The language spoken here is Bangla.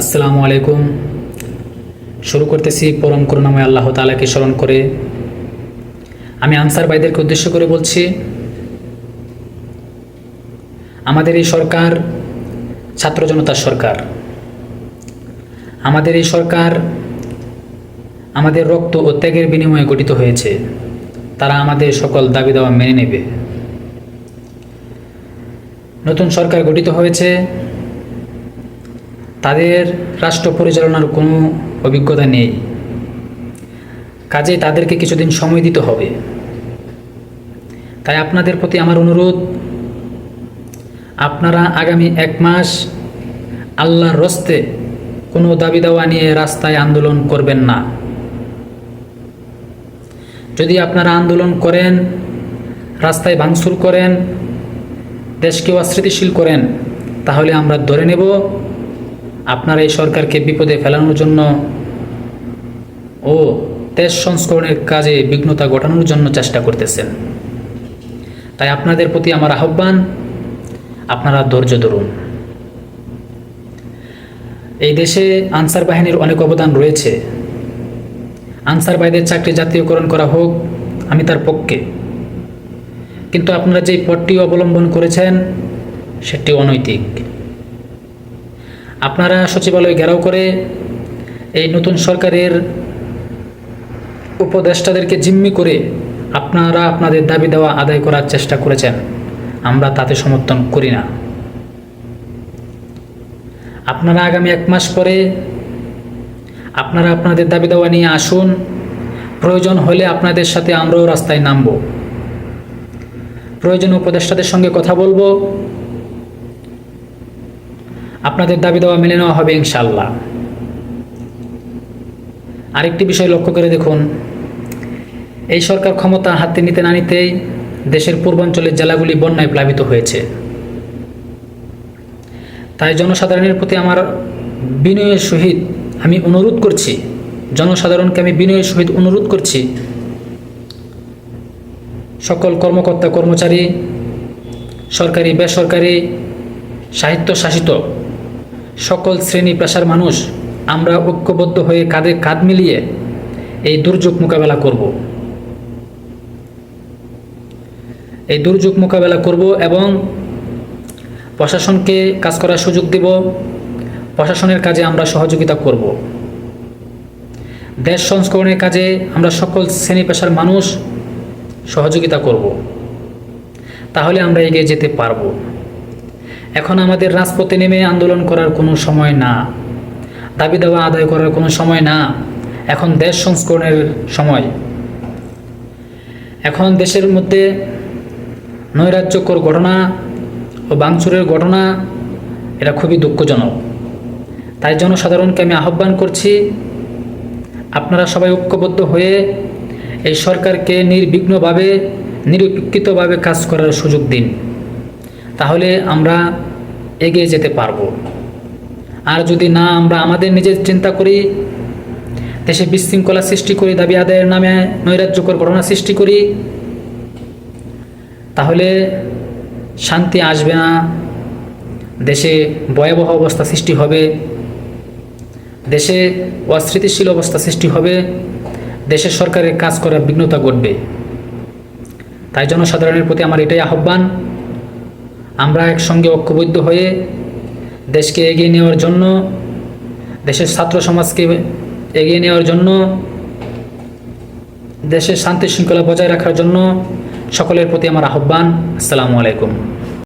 আসসালামু আলাইকুম। শুরু করতেছি পরম করুণাময় আল্লাহ তাআলাকে স্মরণ করে। আমি আনসার ভাইদেরকে উদ্দেশ্য করে বলছি, আমাদের এই সরকার ছাত্র জনতার সরকার। আমাদের এই সরকার আমাদের রক্ত ও ত্যাগের বিনিময়ে গঠিত হয়েছে। তারা আমাদের সকল দাবি দাওয়া মেনে নেবে। নতুন সরকার গঠিত হয়েছে, তাদের রাষ্ট্র পরিচালনার কোনো অভিজ্ঞতা নেই, কাজেই তাদেরকে কিছুদিন সময় দিতে হবে। তাই আপনাদের প্রতি আমার অনুরোধ, আপনারা আগামী 1 মাস আল্লাহর রস্তে কোনো দাবি দাওয়া নিয়ে রাস্তায় আন্দোলন করবেন না। যদি আপনারা আন্দোলন করেন, রাস্তায় ভাঙচুর করেন, দেশকে অস্থিতিশীল করেন, তাহলে আমরা ধরে নেব আপনারা এই সরকারকে বিপদে ফেলানোর জন্য ও দেশ সংস্করণের কাজে বিঘ্নতা ঘটানোর জন্য চেষ্টা করতেছেন। তাই আপনাদের প্রতি আমার আহ্বান, আপনারা ধৈর্য ধরুন। এই দেশে আনসার বাহিনীর অনেক অবদান রয়েছে। আনসার ভাইদের চাকরি জাতীয়করণ করা হোক, আমি তার পক্ষে। কিন্তু আপনারা যেই পথটি অবলম্বন করেছেন সেটি অনৈতিক। আপনারা সচিবালয় ঘেরাও করে এই নতুন সরকারের উপদেষ্টাদেরকে জিম্মি করে আপনারা আপনাদের দাবি দেওয়া আদায় করার চেষ্টা করেছেন। আমরা তাতে সমর্থন করি না। আপনারা আগামী 1 মাস পরে আপনারা আপনাদের দাবি দেওয়া নিয়ে আসুন। প্রয়োজন হলে আপনাদের সাথে আমরাও রাস্তায় নামব। প্রয়োজনে উপদেষ্টাদের সঙ্গে কথা বলবো। আপনাদের দাবি দেওয়া মেনে নেওয়া হবে ইনশাআল্লাহ। আরেকটি বিষয় লক্ষ্য করে দেখুন, এই সরকার ক্ষমতা হাতে নিতে না নিতেই দেশের পূর্বাঞ্চলের জেলাগুলি বন্যায় প্লাবিত হয়েছে। তাই জনসাধারণের প্রতি আমার বিনয়ের সহিত আমি অনুরোধ করছি, জনসাধারণকে আমি বিনয়ের সহিত অনুরোধ করছি, সকল কর্মকর্তা কর্মচারী, সরকারি বেসরকারি, স্বায়ত্তশাসিত সকল শ্রেণী পেশার মানুষ আমরা ঐক্যবদ্ধ হয়ে কাঁধে কাঁধ মিলিয়ে এই দুর্যোগ মোকাবেলা করব। এই দুর্যোগ মোকাবেলা করব এবং প্রশাসনকে কাজ করার সুযোগ দেব। প্রশাসনের কাজে আমরা সহযোগিতা করব। দেশ সংস্করণের কাজে আমরা সকল শ্রেণী পেশার মানুষ সহযোগিতা করব। তাহলে আমরা এগিয়ে যেতে পারব। এখন আমাদের রাজপথে নেমে আন্দোলন করার কোনো সময় না, দাবি দাওয়া আদায় করার কোনো সময় না। এখন দেশ সংস্করণের সময়। এখন দেশের মধ্যে নৈরাজ্যকর ঘটনা ও ভাঙচুরের ঘটনা, এটা খুবই দুঃখজনক। তাই জনসাধারণকে আমি আহ্বান করছি, আপনারা সবাই ঐক্যবদ্ধ হয়ে এই সরকারকে নির্বিঘ্নভাবে নিরপেক্ষিতভাবে কাজ করার সুযোগ দিন। তাহলে আমরা এগিয়ে যেতে পারব। আর যদি না আমরা আমাদের নিজের চিন্তা করি, দেশে বিশৃঙ্খলা সৃষ্টি করি, দাবি আদায়ের নামে নৈরাজ্যকর ঘটনা সৃষ্টি করি, তাহলে শান্তি আসবে না। দেশে ভয়াবহ অবস্থা সৃষ্টি হবে, দেশে অস্থিতিশীল অবস্থা সৃষ্টি হবে, দেশের সরকারের কাজ করার বিঘ্নতা ঘটবে। তাই জনসাধারণের প্রতি আমার এটাই আহ্বান, আমরা একসঙ্গে ঐক্যবদ্ধ হয়ে দেশকে এগিয়ে নেওয়ার জন্য, দেশের ছাত্র সমাজকে এগিয়ে নেওয়ার জন্য, দেশের শান্তি শৃঙ্খলা বজায় রাখার জন্য সকলের প্রতি আমার আহ্বান। আসসালামু আলাইকুম।